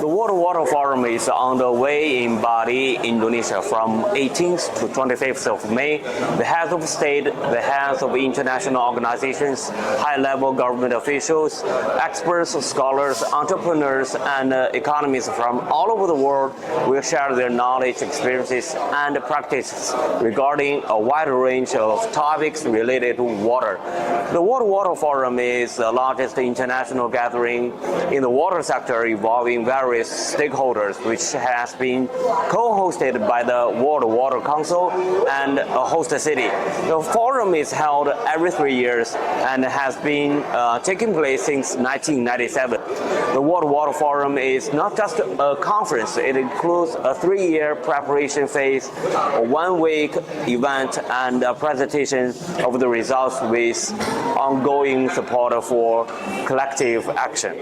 The World Water Forum is on the way in Bali, Indonesia from 18th to 25th of May. The heads of state, the heads of international organizations, high-level government officials, experts, scholars, entrepreneurs, and economists from all over the world will share their knowledge, experiences, and practices regarding a wide range of topics related to water. The World Water Forum is the largest international gathering in the water sector involving various stakeholders, which has been co-hosted by the World Water Council and a host city. The forum is held every 3 years and has been taking place since 1997. The World Water Forum is not just a conference, it includes a 3-year preparation phase, a 1-week event, and a presentation of the results with ongoing support for collective action.